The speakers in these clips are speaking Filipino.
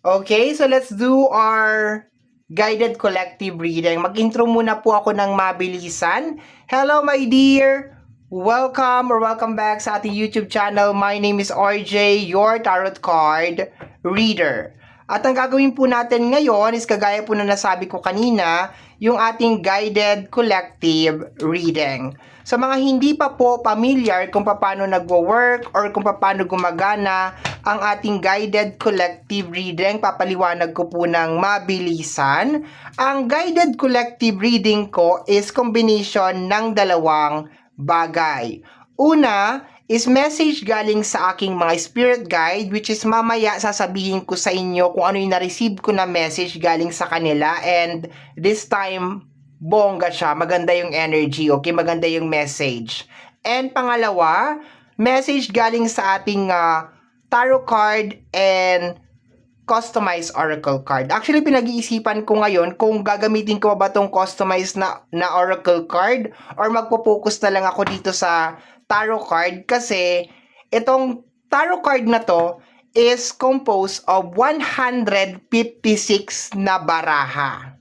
Okay, so let's do our guided collective reading. Mag-intro muna po ako ng mabilisan. Hello my dear! Welcome back sa ating YouTube channel. My name is RJ, your tarot card reader. At ang gagawin po natin ngayon is kagaya po na nasabi ko kanina, yung ating guided collective reading. Sa mga hindi pa po familiar kung paano nagwo-work or kung paano gumagana ang ating guided collective reading, papaliwanag ko po ng mabilisan. Ang guided collective reading ko is combination ng dalawang bagay. Una is message galing sa aking mga spirit guide, which is mamaya sasabihin ko sa inyo kung ano yung na-receive ko na message galing sa kanila, and this time bongga siya, maganda yung energy, okay, maganda yung message. And pangalawa, message galing sa ating tarot card and customized oracle card. Actually, pinag-iisipan ko ngayon kung gagamitin ko ba itong customized na oracle card or magpo-focus na lang ako dito sa tarot card, kasi itong tarot card na to is composed of 156 na baraha.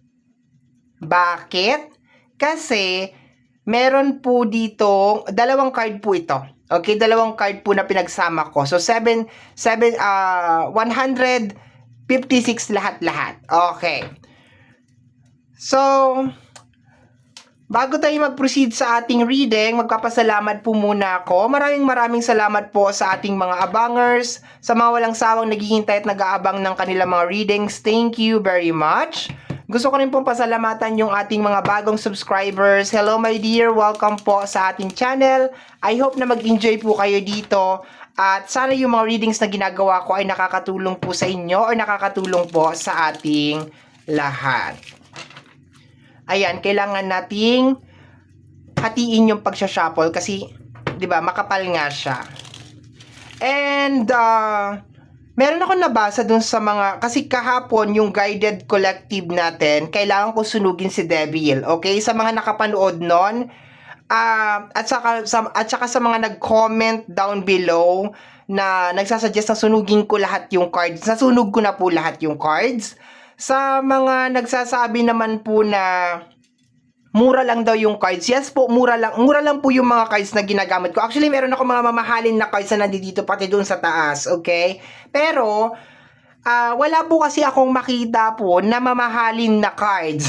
Bakit? Kasi meron po dito dalawang card po ito. Okay, dalawang card po na pinagsama ko. So 156 lahat-lahat. Okay. So, bago tayo mag-proceed sa ating reading, magpapasalamat po muna ako. Maraming salamat po sa ating mga abangers, sa mga walang sawang naghihintay at nag-aabang ng kanilang mga readings. Thank you very much. Gusto ko rin pong pasalamatan yung ating mga bagong subscribers. Hello my dear, welcome po sa ating channel. I hope na mag-enjoy po kayo dito. At sana yung mga readings na ginagawa ko ay nakakatulong po sa inyo or nakakatulong po sa ating lahat. Ayan, kailangan nating hatiin yung pagsha-shuffle kasi, 'di ba, makapal nga siya. And meron ako nabasa dun sa mga, kasi kahapon yung guided collective natin, kailangan ko sunugin si Devil, okay? Sa mga nakapanood nun, at saka sa mga nag-comment down below na nagsasuggest na sunugin ko lahat yung cards, nasunog ko na po lahat yung cards. Sa mga nagsasabi naman po na mura lang daw yung cards, yes po, mura lang po yung mga cards na ginagamit ko. Actually, meron ako mga mamahalin na cards na nandito pati dun sa taas, okay? Pero wala po kasi akong makita po na mamahalin na cards.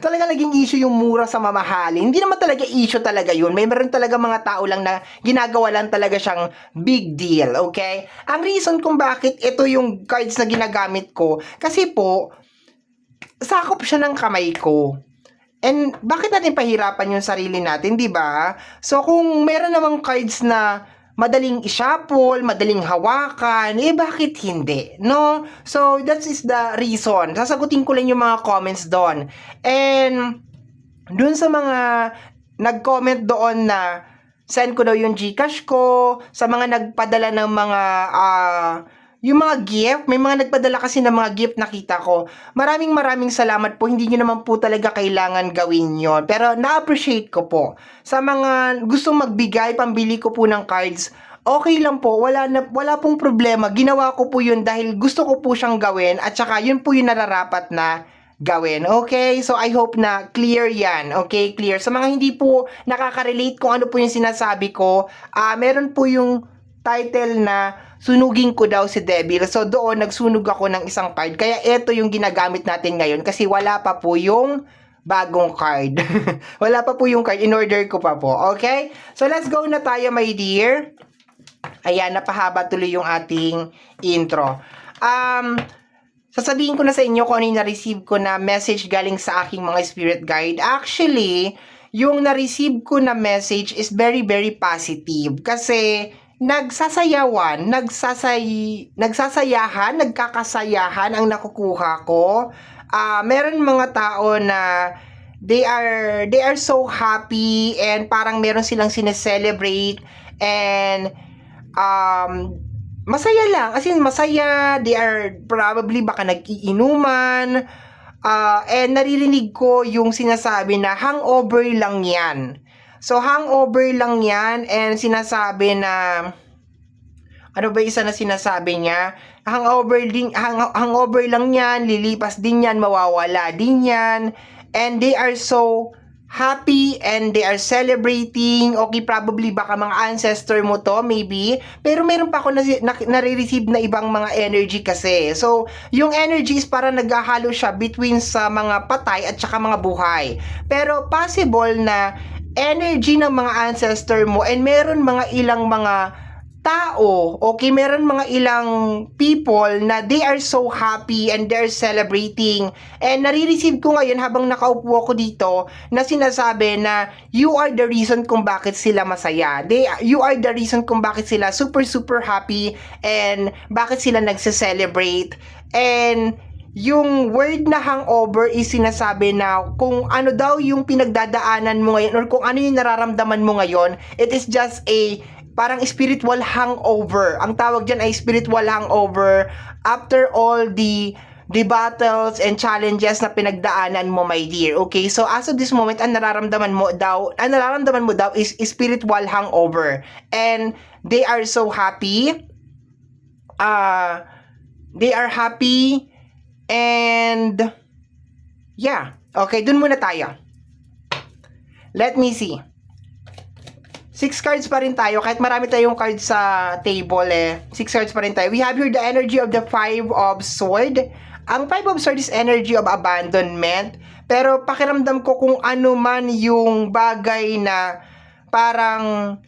Talaga naging issue yung mura sa mamahalin. Hindi naman talaga issue talaga yun. Meron talaga mga tao lang na ginagawa lang talaga siyang big deal, okay? Ang reason kung bakit ito yung cards na ginagamit ko, kasi po, sakop siya ng kamay ko. And bakit natin pahirapan yung sarili natin, di ba? So kung meron namang cards na madaling i-shuffle, madaling hawakan, bakit hindi, no? So, that is the reason. Sasagutin ko lang yung mga comments doon. And, doon sa mga nag-comment doon na send ko daw yung GCash ko, sa mga nagpadala ng mga yung mga gift, may mga nagpadala kasi ng mga gift nakita ko. Maraming salamat po. Hindi nyo naman po talaga kailangan gawin yon. Pero na-appreciate ko po. Sa mga gustong magbigay, pambili ko po ng cards, okay lang po. Wala pong problema. Ginawa ko po yun dahil gusto ko po siyang gawin at saka yun po yung nararapat na gawin. Okay? So, I hope na clear yan. Okay? Clear. Sa mga hindi po nakaka-relate kung ano po yung sinasabi ko, meron po yung title na sunugin ko daw si Devil. So doon nagsunog ako ng isang card. Kaya ito yung ginagamit natin ngayon kasi wala pa po yung bagong card. Wala pa po yung card. In-order ko pa po. Okay? So let's go na tayo my dear. Ayan, napahaba tuloy yung ating intro. Sasabihin ko na sa inyo kung ano yung na-receive ko na message galing sa aking mga spirit guide. Actually, yung na-receive ko na message is very positive. Kasi nagsasayahan, nagkakasayahan ang nakukuha ko. Meron mga tao na they are so happy and parang meron silang sineselebrate and masaya lang. As in, masaya. They are probably baka nag-iinuman. And naririnig ko yung sinasabi na hangover lang yan. So, hangover lang yan and sinasabi na Ano ba isa na sinasabi niya? Hangover lang yan, lilipas din yan, mawawala din yan. And they are so happy and they are celebrating. Okay, probably baka mga ancestor mo to, maybe. Pero meron pa ako nare-receive na ibang mga energy kasi. So, yung energy is para naghahalo siya between sa mga patay at saka mga buhay. Pero possible na energy ng mga ancestor mo and meron mga ilang mga tao, okay, meron mga ilang people na they are so happy and they're celebrating. And nare-receive ko ngayon habang nakaupo ako dito na sinasabi na you are the reason kung bakit sila masaya. You are the reason kung bakit sila super happy and bakit sila nagse-celebrate. And yung word na hangover is sinasabi na kung ano daw yung pinagdadaanan mo ngayon or kung ano yung nararamdaman mo ngayon, it is just a parang spiritual hangover. Ang tawag dyan ay spiritual hangover after all the battles and challenges na pinagdaanan mo, my dear. Okay, so as of this moment, ang nararamdaman mo daw is spiritual hangover. And they are so happy. They are happy and yeah. Okay, dun muna tayo. Let me see. 6 cards pa rin tayo. Kahit marami tayong cards sa table 6 cards pa rin tayo. We have here the energy of the 5 of Sword. Ang 5 of Sword is energy of abandonment. Pero pakiramdam ko kung ano man yung bagay na parang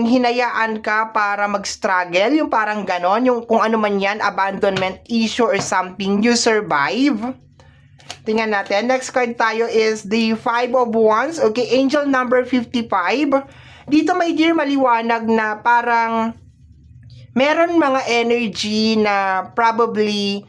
hinayaan ka para mag-struggle. Yung parang ganon. Yung kung ano man yan, abandonment issue or something, you survive. Tingnan natin. Next card tayo is the 5 of Wands. Okay, angel number 55. Dito, my dear, maliwanag na parang meron mga energy na probably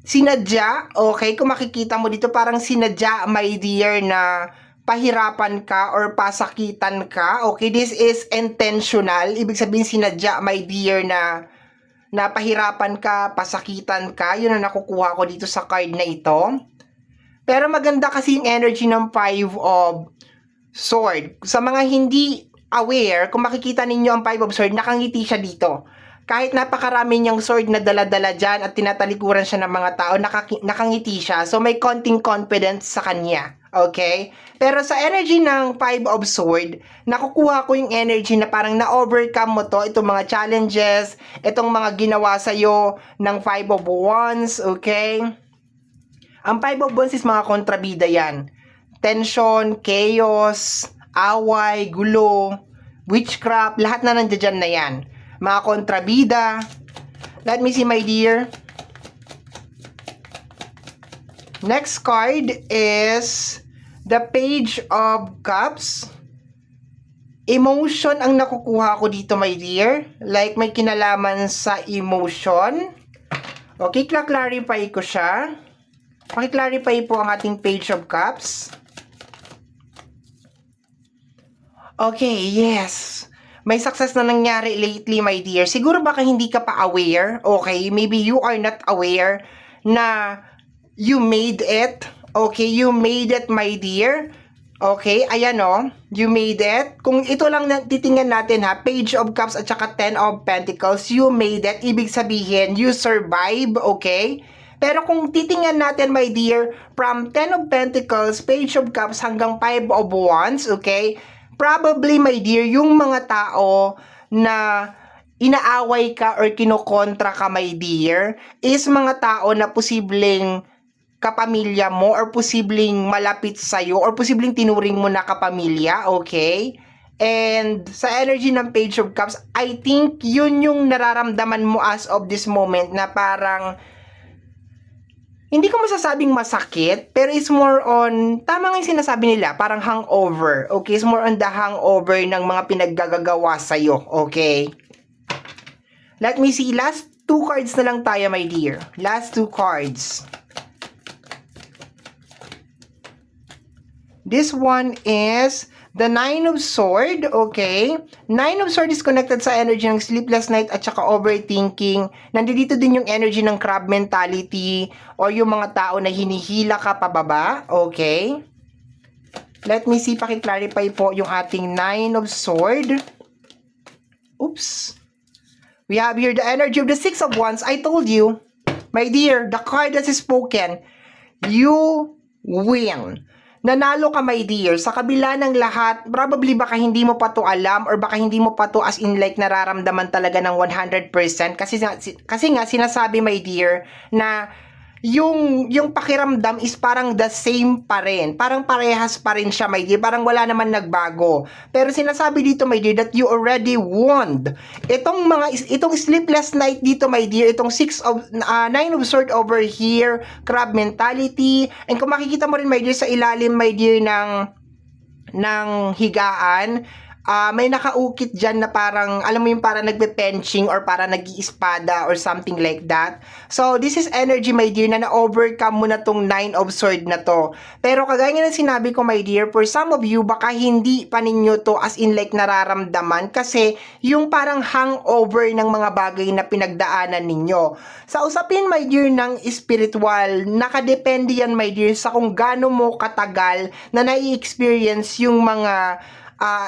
sinadya. Okay, kung makikita mo dito, parang sinadya, my dear, na pahirapan ka or pasakitan ka. Okay, this is intentional. Ibig sabihin sinadya, my dear, na pahirapan ka, pasakitan ka. Yun ang nakukuha ko dito sa card na ito. Pero maganda kasi yung energy ng 5 of Sword. Sa mga hindi aware, kung makikita ninyo ang 5 of Sword, nakangiti siya dito. Kahit napakarami niyang sword na dala-dala dyan at tinatalikuran siya ng mga tao, nakangiti siya. So may konting confidence sa kanya. Okay? Pero sa energy ng 5 of Sword, nakukuha ko yung energy na parang na-overcome mo to, itong mga challenges, itong mga ginawa sa'yo ng 5 of Wands. Okay? Ang 5 of Wands is mga kontrabida yan. Tension, chaos, away, gulo, witchcraft, lahat na nandiyan na yan. Mga kontrabida. Let me see, my dear. Next card is the Page of Cups. Emotion ang nakukuha ko dito, my dear. Like may kinalaman sa emotion. Okay, clarify ko siya. Paki-clarify po ang ating Page of Cups. Okay, yes. May success na nangyari lately, my dear. Siguro baka hindi ka pa aware. Okay, maybe you are not aware na you made it. Okay, you made it, my dear. Okay, ayan o. You made it. Kung ito lang titingnan natin ha, Page of Cups at saka 10 of Pentacles, you made it. Ibig sabihin, you survive, okay? Pero kung titingnan natin, my dear, from 10 of Pentacles, Page of Cups hanggang 5 of Wands, okay? Probably, my dear, yung mga tao na inaaway ka or kinokontra ka, my dear, is mga tao na posibleng kapamilya mo or posibleng malapit sa'yo or posibleng tinuring mo na kapamilya, okay? And sa energy ng Page of Cups, I think yun yung nararamdaman mo as of this moment na parang hindi ko masasabing masakit, pero it's more on, tama nga yung sinasabi nila, parang hangover. Okay, it's more on the hangover ng mga pinaggagawa sa'yo. Okay? Let me see, last 2 cards na lang tayo, my dear. Last 2 cards. This one is the 9 of Sword, okay? 9 of Sword is connected sa energy ng sleepless night at saka overthinking. Nandito din yung energy ng crab mentality or yung mga tao na hinihila ka pababa, okay? Let me see, paki-clarify po yung ating 9 of Sword. Oops. We have here the energy of the Six of Wands. I told you, my dear, the card that is spoken, you win. Nanalo ka, my dear. Sa kabila ng lahat, probably baka hindi mo pa to alam or baka hindi mo pa to as in like nararamdaman talaga ng 100% kasi nga sinasabi, my dear, na yung pakiramdam is parang the same pa rin. Parang parehas pa rin siya, my dear. Parang wala naman nagbago. Pero sinasabi dito, my dear, that you already won. Itong sleepless night dito, my dear, itong Nine of Swords over here, crab mentality. And kung makikita mo rin, my dear, sa ilalim, my dear, ng higaan, may nakaukit dyan na parang, alam mo yung parang nagpe-penching or parang nag-iispada or something like that. So, this is energy, my dear, na na-overcome mo na tong Nine of Swords na to. Pero kagaya nga ng sinabi ko, my dear, for some of you, baka hindi pa ninyo to as in like nararamdaman kasi yung parang hangover ng mga bagay na pinagdaanan ninyo. Sa usapin, my dear, ng spiritual, nakadepende yan, my dear, sa kung gaano mo katagal na nai-experience yung mga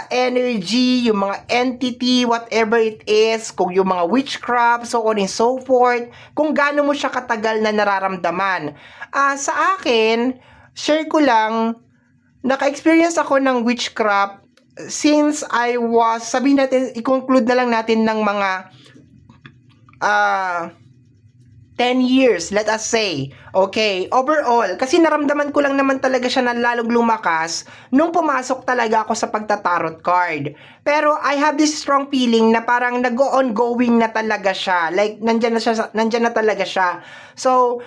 energy, yung mga entity, whatever it is, kung yung mga witchcraft, so on and so forth, kung gaano mo siya katagal na nararamdaman. Sa akin, share ko lang, naka-experience ako ng witchcraft since I was, sabihin natin, i-conclude na lang natin ng mga 10 years, let us say. Okay, overall, kasi naramdaman ko lang naman talaga siya na lalong lumakas nung pumasok talaga ako sa pagtatarot card. Pero I have this strong feeling na parang nag-ongoing na talaga siya. Like, nandyan na talaga siya. So,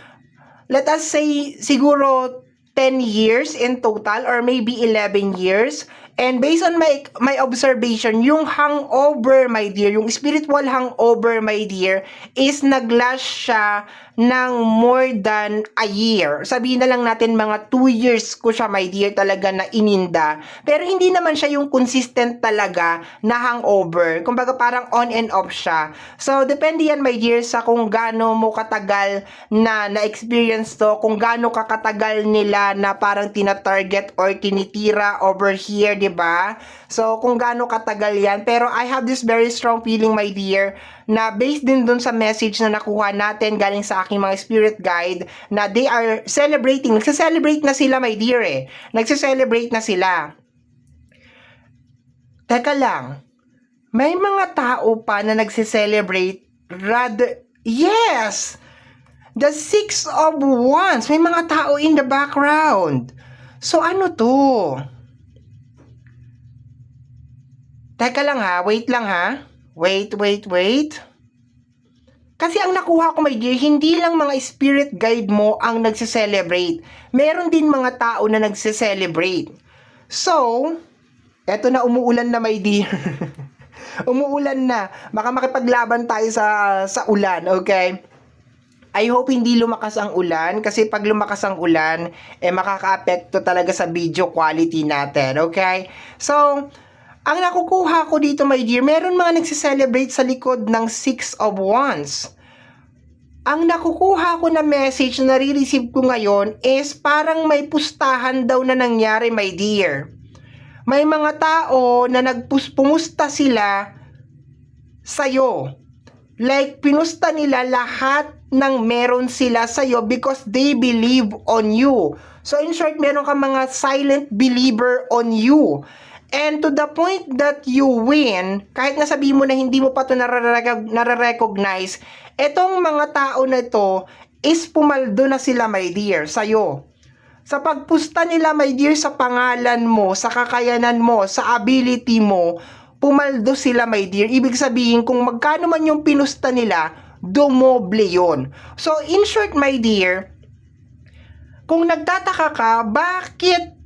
let us say, siguro 10 years in total or maybe 11 years. And based on my observation, yung hangover, my dear, yung spiritual hangover, my dear, is nag-last siya ng more than a year. Sabihin na lang natin mga 2 years ko siya, my dear, talaga na ininda. Pero hindi naman siya yung consistent talaga na hangover. Kumbaga parang on and off siya. So, depende yan, my dear, sa kung gaano mo katagal na-experience to, kung gaano kakatagal nila na parang tina-target or tinitira over here, diba? So, kung gaano katagal yan. Pero I have this very strong feeling, my dear, na based din dun sa message na nakuha natin galing sa aking mga spirit guide, na they are celebrating. Nagse-celebrate na sila, my dear, eh. Nagse-celebrate na sila. Teka lang. May mga tao pa na nagse-celebrate rather... Yes! The Six of Wands. May mga tao in the background. So, ano to? Teka lang ha, wait lang ha. Wait. Kasi ang nakuha ko, my dear, hindi lang mga spirit guide mo ang nagse-celebrate. Meron din mga tao na nagse-celebrate. So, eto na, umuulan na, my dear. Umuulan na. Baka makipaglaban tayo sa ulan, okay? I hope hindi lumakas ang ulan kasi pag lumakas ang ulan, makaka-apekto talaga sa video quality natin, okay? So, ang nakukuha ko dito, my dear, meron mga nagse-celebrate sa likod ng Six of Wands. Ang nakukuha ko na message na nare-receive ko ngayon is parang may pustahan daw na nangyari, my dear. May mga tao na pumusta sila sa'yo. Like, pinusta nila lahat ng meron sila sa'yo because they believe on you. So, in short, meron ka mga silent believer on you. And to the point that you win, kahit nga sabihin mo na hindi mo pa ito nare-recognize, etong mga tao na ito is pumaldo na sila, my dear, sa'yo. Sa pagpusta nila, my dear, sa pangalan mo, sa kakayanan mo, sa ability mo, pumaldo sila, my dear. Ibig sabihin, kung magkano man yung pinusta nila, dumoble yun. So, in short, my dear, kung nagtataka ka, bakit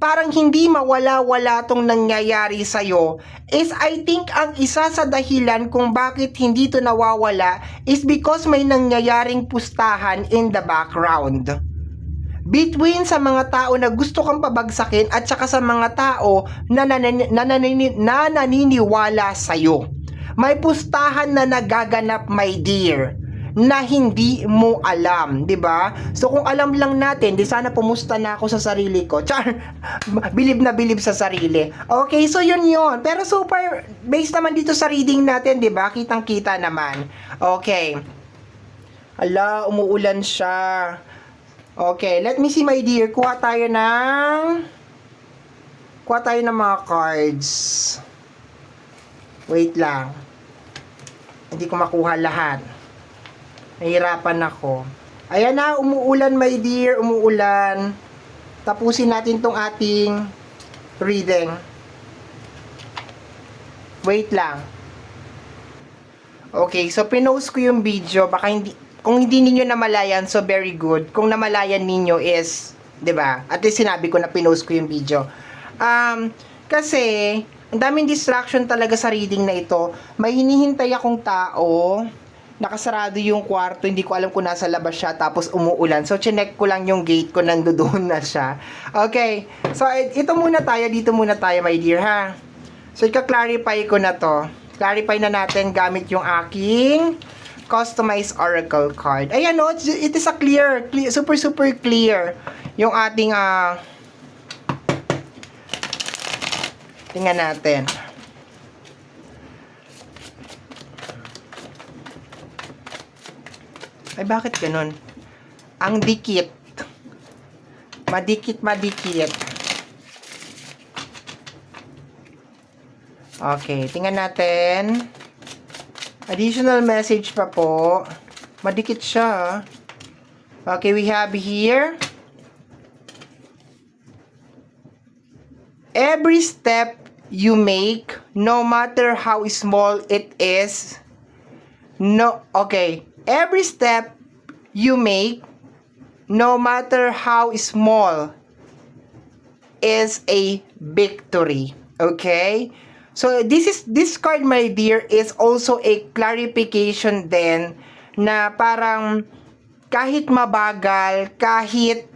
parang hindi mawala-wala tong nangyayari sa'yo, is I think ang isa sa dahilan kung bakit hindi to nawawala is because may nangyayaring pustahan in the background. Between sa mga tao na gusto kang pabagsakin at saka sa mga tao na naniniwala sa'yo. May pustahan na nagaganap, my dear, na hindi mo alam, 'di ba? So kung alam lang natin, di sana pumusta na ako sa sarili ko. Char, bilib na bilib sa sarili. Okay, so yun. Pero super based naman dito sa reading natin, 'di ba? Kitang-kita naman. Okay. Ala, umuulan siya. Okay, let me see my dear. Kuha tayo ng mga cards. Wait lang. Hindi ko makuha lahat. Nahihirapan ako. Ayan na, umuulan my dear, umuulan. Tapusin natin tong ating reading. Wait lang. Okay, so pinost ko yung video. Baka hindi, kung hindi ninyo namalayan, so very good. Kung namalayan ninyo is, 'di ba? At least sinabi ko na pinost ko yung video. Kasi ang daming distraction talaga sa reading na ito. May hinihintay akong tao. Nakasarado yung kwarto, hindi ko alam kung nasa labas siya, tapos umuulan. So, chinek ko lang yung gate ko, nandoon na siya. Okay, so ito muna tayo, dito muna tayo, my dear, ha? So, ika-clarify ko na to. Clarify na natin gamit yung aking customized oracle card. Ayan, no, it is a clear, super clear yung ating, tingnan natin. Ay, bakit ganun? Ang dikit. Madikit. Okay, tingnan natin. Additional message pa po. Madikit siya. Okay, we have here. Every step you make, no matter how small it is, every step you make, no matter how small, is a victory. Okay? So, this card, my dear, is also a clarification din na parang kahit mabagal, kahit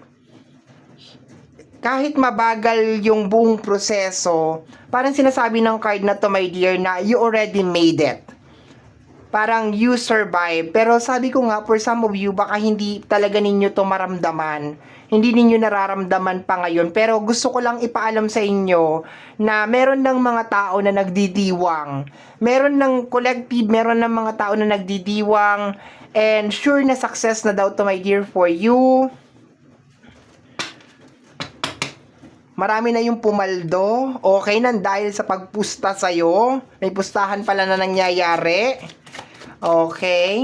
mabagal yung buong proseso, parang sinasabi ng card na to, my dear, na you already made it. Parang you survive. Pero sabi ko nga, for some of you, baka hindi talaga ninyo to maramdaman. Hindi ninyo nararamdaman pa ngayon. Pero gusto ko lang ipaalam sa inyo na meron ng mga tao na nagdidiwang. Meron ng collective, meron ng mga tao na nagdidiwang. And sure na success na daw to, my dear, for you. Marami na yung pumaldo. Okay, nang dahil sa pagpusta sa'yo. May pustahan pala na nangyayari. Okay.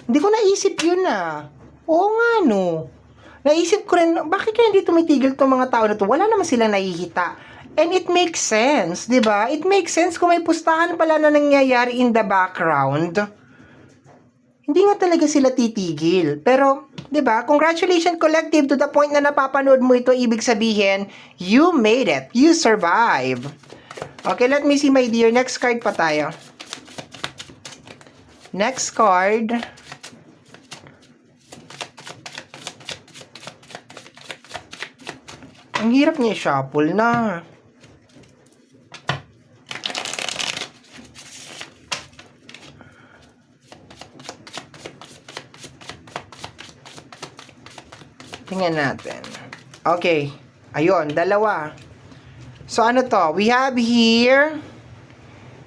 Hindi ko naisip yun Oo nga, no. Naisip ko rin, bakit kaya hindi tumitigil itong mga tao na to? Wala naman silang nahihita. And it makes sense, di ba? It makes sense kung may pustahan pala na nangyayari in the background. Hindi nga talaga sila titigil. Pero, di ba? Congratulations, collective, to the point na napapanood mo ito, ibig sabihin, you made it. You survive. Okay, let me see, my dear. Next card pa tayo. Next card. Ang hirap niya i-shuffle na. Tingnan natin. Okay. Ayun, dalawa. So, ano to? We have here,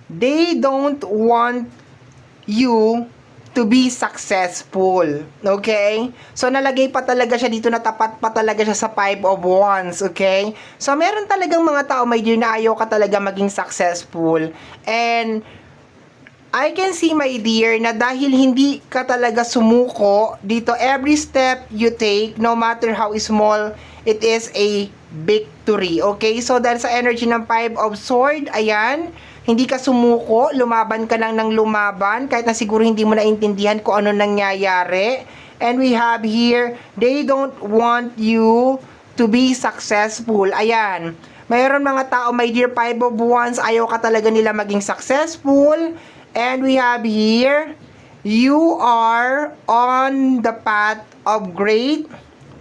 they don't want you to be successful. Okay? So, nalagay pa talaga siya dito, na tapat pa talaga siya sa 5 of Wands. Okay? So, meron talagang mga tao, my dear, na ayaw ka talaga maging successful. And, I can see, my dear, na dahil hindi ka talaga sumuko dito, every step you take, no matter how small, it is a victory. Okay? So, dahil sa energy ng 5 of Swords, ayan, hindi ka sumuko, lumaban ka lang ng lumaban, kahit na siguro hindi mo naintindihan kung ano nangyayari. And we have here, they don't want you to be successful. Ayan, mayroon mga tao, my dear, 5 of Wands, ayaw ka talaga nila maging successful. And we have here, you are on the path of great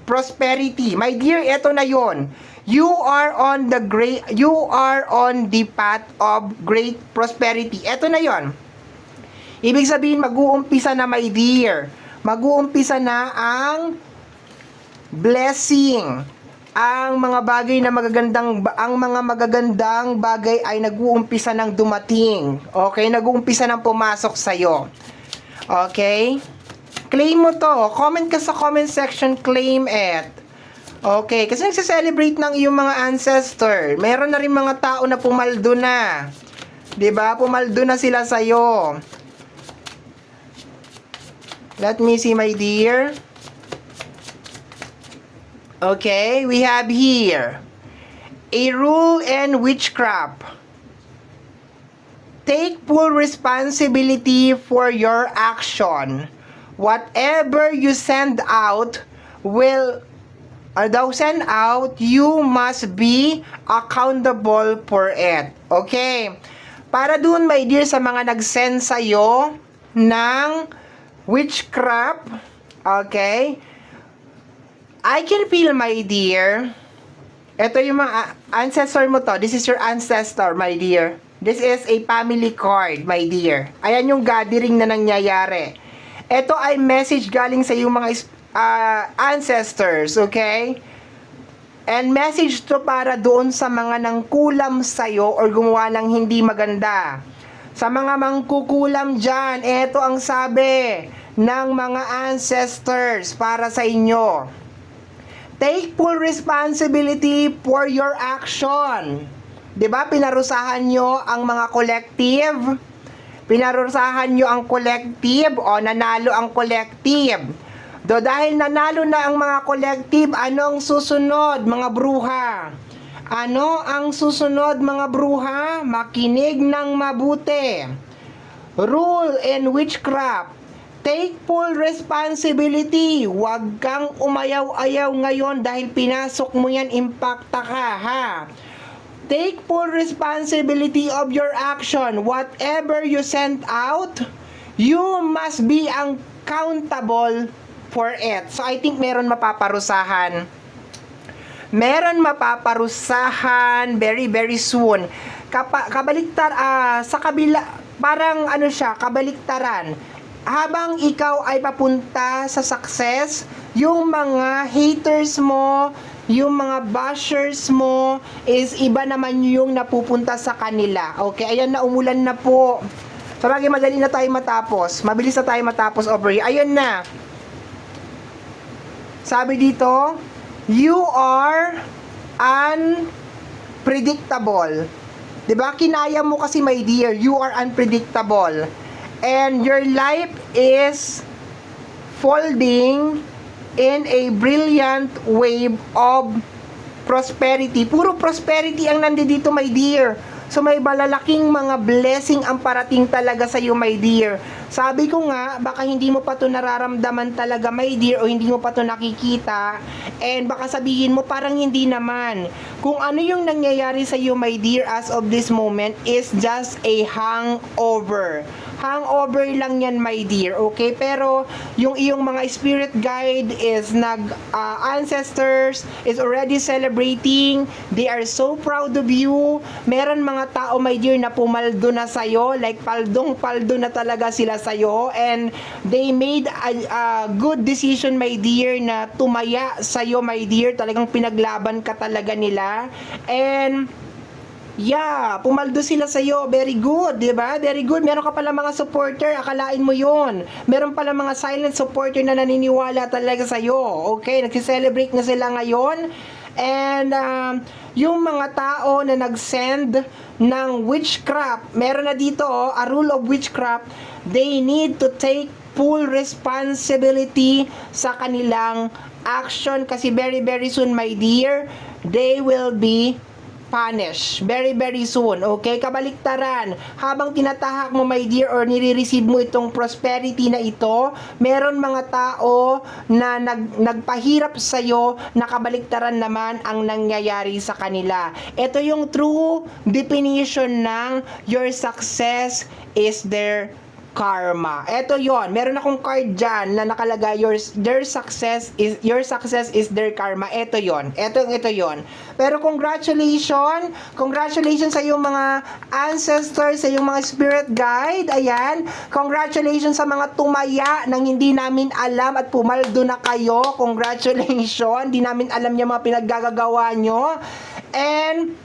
prosperity. My dear, eto na yon. You are on the path of great prosperity. Eto na yon. Ibig sabihin, mag-uumpisa na, my dear. Mag-uumpisa na ang blessing. Ang mga bagay na magagandang bagay ay nag-uumpisa ng dumating. Okay? Nag-uumpisa ng pumasok sa'yo. Okay? Claim mo to. Comment ka sa comment section, claim it. Okay, kasi nagse-celebrate ng iyong mga ancestor. Meron na rin mga tao na pumaldo na. 'Di ba? Pumaldo na sila sa iyo. Let me see, my dear. Okay, we have here a rule in witchcraft. Take full responsibility for your action. Whatever you send out you must be accountable for it. Okay? Para dun, my dear, sa mga nag-send sa'yo ng witchcraft, okay? I can feel, my dear, ito yung mga ancestor mo to. This is your ancestor, my dear. This is a family card, my dear. Ayan yung gathering na nangyayari. Ito ay message galing sa iyong mga ancestors, okay? And message to para doon sa mga nangkulam sa'yo or gumawa ng hindi maganda. Sa mga mangkukulam dyan, ito ang sabi ng mga ancestors para sa inyo. Take full responsibility for your action. 'Di ba? Pinarusahan nyo ang mga collective. Pinarusahan nyo ang collective o nanalo ang collective. Dahil nanalo na ang mga collective, anong susunod, mga bruha? Ano ang susunod, mga bruha? Makinig ng mabuti. Rule in witchcraft. Take full responsibility. Huwag kang umayaw-ayaw ngayon dahil pinasok mo yan, impacta ka, ha? Take full responsibility of your action. Whatever you send out, you must be accountable for it. So, I think meron mapaparusahan. Meron mapaparusahan very, very soon. Sa kabila, parang ano siya, kabaliktaran. Habang ikaw ay papunta sa success, yung mga haters mo, yung mga bashers mo, is iba naman yung napupunta sa kanila. Okay, ayan na, umulan na po. Sabagay, madali na tayo matapos. Mabilis na tayo matapos over here. Ayun na. Sabi dito, you are unpredictable. 'Di ba? Kinaya mo kasi, my dear, you are unpredictable. And your life is folding in a brilliant wave of prosperity. Puro prosperity ang nandito, my dear. So may malalaking mga blessing ang parating talaga sa iyo, my dear. Sabi ko nga, baka hindi mo pa to nararamdaman talaga, my dear, o hindi mo pa to nakikita. And baka sabihin mo, parang hindi naman. Kung ano yung nangyayari sa iyo, my dear, as of this moment, is just a hangover. Hangover lang yan, my dear, okay? Pero yung iyong mga spirit guide is ancestors is already celebrating. They are so proud of you. Meron mga tao, my dear, na pumaldo na sa'yo, like paldong-paldo na talaga sila sa'yo, and they made a good decision, my dear, na tumaya sa'yo, my dear. Talagang pinaglaban ka talaga nila. And yeah, pumaldo sila sa'yo. Very good, di ba? Very good. Meron ka pala mga supporter, akalain mo yon. Meron pala mga silent supporter na naniniwala talaga sa'yo. Okay, nagsi-celebrate na sila ngayon. And yung mga tao na nag-send ng witchcraft, meron na dito, a rule of witchcraft, they need to take full responsibility sa kanilang action kasi very, very soon, my dear, they will be punish very, very soon. Okay? Kabaliktaran. Habang tinatahak mo, my dear, or nire-receive mo itong prosperity na ito, meron mga tao na nagpahirap sa'yo na kabaliktaran naman ang nangyayari sa kanila. Ito yung true definition ng your success is there karma. Eto yon, meron akong card dyan na nakalagay, your success is their karma. Eto yon, ito yon. Pero congratulations sa iyong mga ancestors, sa iyong mga spirit guide. Ayan, congratulations sa mga tumaya nang hindi namin alam at pumaldo na kayo. Congratulations, hindi namin alam yung mga pinaggagawa nyo. And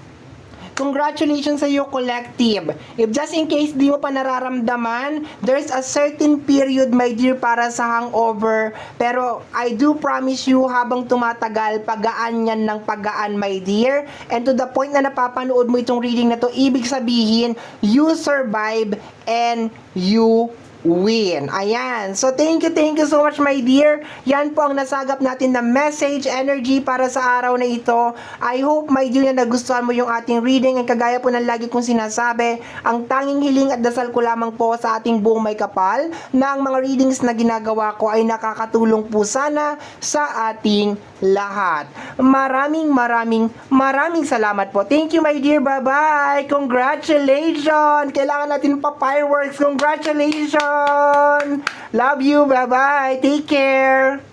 congratulations sa iyo, collective. If just in case di mo pa nararamdaman, there's a certain period, my dear, para sa hangover. Pero I do promise you, habang tumatagal, pagaan yan ng pagaan, my dear. And to the point na napapanood mo itong reading na to, ibig sabihin, you survive and you win. Ayan. So, thank you so much, my dear. Yan po ang nasagap natin na message, energy para sa araw na ito. I hope, my dear, na nagustuhan mo yung ating reading. Ang kagaya po ng lagi kong sinasabi, ang tanging hiling at dasal ko lamang po sa ating buong may kapal na ang mga readings na ginagawa ko ay nakakatulong po sana sa ating lahat. Maraming salamat po. Thank you, my dear. Bye-bye. Congratulations. Kailangan natin pa fireworks. Congratulations. Love you. Bye-bye. Take care.